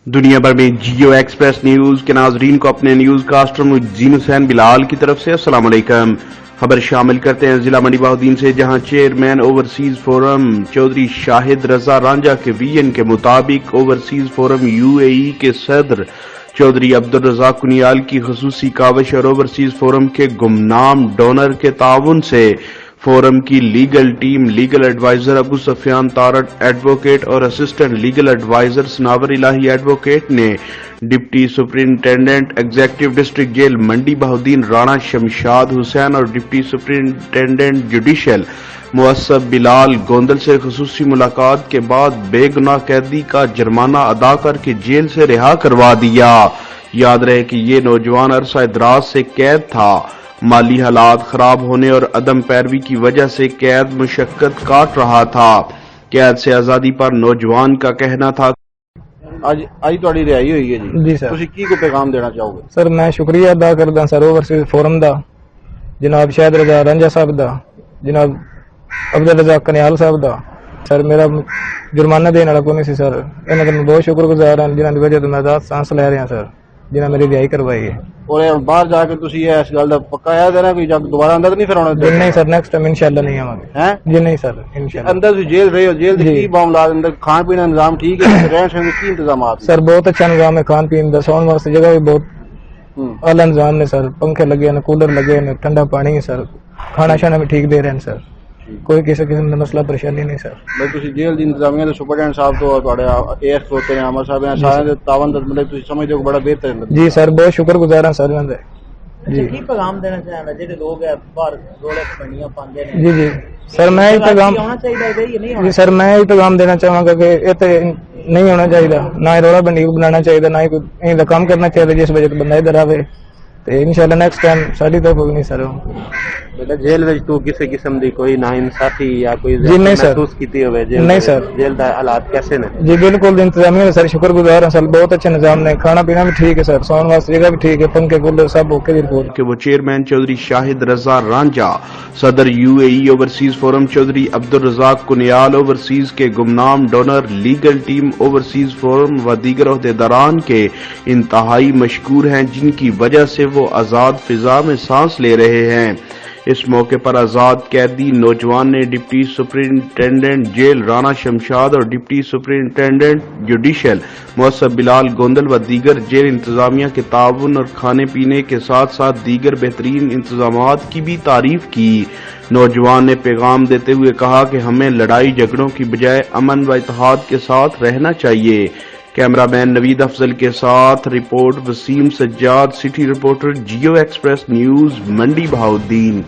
दुनिया भर में जियो एक्सप्रेस न्यूज के नाजरीन को अपने न्यूज कास्टर मुजीन हुसैन बिलाल की तरफ से अस्सलाम वालेकुम। खबर शामिल करते हैं जिला मंडी बहाउद्दीन से, जहां chairman overseas forum Chaudhry Shahid Raza Ranjha के विजन के मुताबिक ओवरसीज फोरम यूएई के सदर चौधरी अब्दुल रज़ाक कुनियाल की खसूसी काविश और ओवरसीज फोरम के गुमनाम डोनर के ताउन से फोरम की legal team, legal adviser Abu Sufyan Tarar advocate और assistant legal adviser Sanawar Ilahi advocate ने deputy superintendent executive district jail Mandi Bahauddin Rana Shamshad Hussain और deputy superintendent judicial Muassab Bilal Gondal से खसूसी मुलाकात के बाद बेगुनाह कैदी का जुर्माना अदा करके जेल से रिहा करवा दिया। याद रहे कि ये नौजवान अरसा दराज से कैद था। माली हालात खराब होने और अदम पैरवी की वजह से कैद मुशक्कत काट रहा था। कैद से आजादी पर नौजवान का कहना था, ਅੱਜ ਤੁਹਾਡੀ ਰਿਹਾਈ ਹੋਈ ਹੈ जी सर। ਤੁਸੀਂ ਕੀ ਕੋ ਪੈगाम ਦੇਣਾ ਚਾਹੋਗੇ? सर मैं शुक्रिया अदा करदा सर ओवरसीज फोरम का, जनाब शाहिद रजा रांझा साहब का, जनाब अब्दुल रज़ाक कुनियाल साहब का। सर मेरा जुर्माना देने वाला कोई नहीं सी सर, इन्होंने मैं बहुत शुक्रगुजार हाँ जिन्होंने वजह तो मैं आजाद सांस लै रहा सर, जिन्हें मेरी रिहाई करवाई है। और बाहर जाके तुसी इस गल दा पक्का याद है ना कोई जब दोबारा अंदर नहीं फिर आना? नहीं सर, नेक्स्ट टाइम इंशाल्लाह नहीं आवांगे। हैं जी नहीं सर, इंशाल्लाह। अंदर तुसी जेल रहे हो, जेल दे की मामला अंदर खान पीने का निजाम ठीक है? रहन सहन के की इंतजामात? सर बहुत अच्छा निजाम है, खान पीन का, सोने वास्ते जगह भी बहुत आला निजाम ने सर, पंखे लगे ने, कूलर लगे ने, ठंडा पानी है सर, खाना शाना भी ठीक दे रहे हैं सर, कोई किसी किस्म का मसला परेशानी नहीं सर। मैं तुसी जेल दी इंतजामिया दे सुपरडेंट साहब तो ਤੁਹਾਡੇ एएस ਖੋਤੇ ਨੇ ਅਮਰ ਸਾਹਿਬ ਨੇ ਸਾਰਿਆਂ ਦੇ ਤਾਵਨ ਦਾ मतलब ਤੁਸੀਂ ਸਮਝਦੇ ਹੋ ਬੜਾ ਬਿਹਤਰ ਹੈ। जी सर बहुत शुक्रगुजार हाँ सर इन्होंने जी। की पैगाम देना चाहना जेडे लोग है बाहर रोले पनियां पांदे ने? जी जी सर मैं ही पैगाम होना चाहिए है ये नहीं होना? जी सर मैं ही पैगाम देना चाहूंगा कि ये तो नहीं होना चाहिए, ना ही रोला बंडी बनाना चाहिए, ना ही कोई इनका काम करना चाहिए जिस वजह से बंदा इधर आवे। तो इंशाल्लाह नेक्स्ट टाइम साड़ी तो होगी नहीं सर। बेटा जेल में तू किसी किस्म दी कोई नाइंसाफी या कोई जी नहीं सर, महसूस कीती होवे जेल नहीं सर, जेल दा हालात कैसे ने? जी बिल्कुल इंतजामिया ने सर शुक्रगुजार हैं सर, बहुत अच्छे निजाम ने, खाना पीना भी ठीक है सर, सोने वास्ते जगह भी ठीक है, पंखे कूलर सब ओके की रिपोर्ट कि वो चेयरमैन चौधरी शाहिद रजा रांझा, सदर UAE overseas forum Chaudhry Abdul Razzaq Kunial, overseas के गुमनाम donor, legal team overseas forum व दीगर ओहदेदारान के इंतहाई मशकूर हैं, जिनकी वजह से वो आजाद फिजा में सांस ले रहे हैं। इस मौके पर आजाद कैदी नौजवान ने deputy superintendent jail Rana Shamshad और deputy superintendent judicial Muassab Bilal Gondal व दीगर जेल इंतजामिया के ताउन और खाने पीने के साथ साथ दीगर बेहतरीन इंतजामात की भी तारीफ की। नौजवान ने पैगाम देते हुए कहा कि हमें लड़ाई झगड़ों की बजाय अमन व इत्तेहाद के साथ रहना चाहिए। कैमरामैन नवीद अफजल के साथ report Waseem Sajjad, city reporter Geo express news Mandi Bahauddin.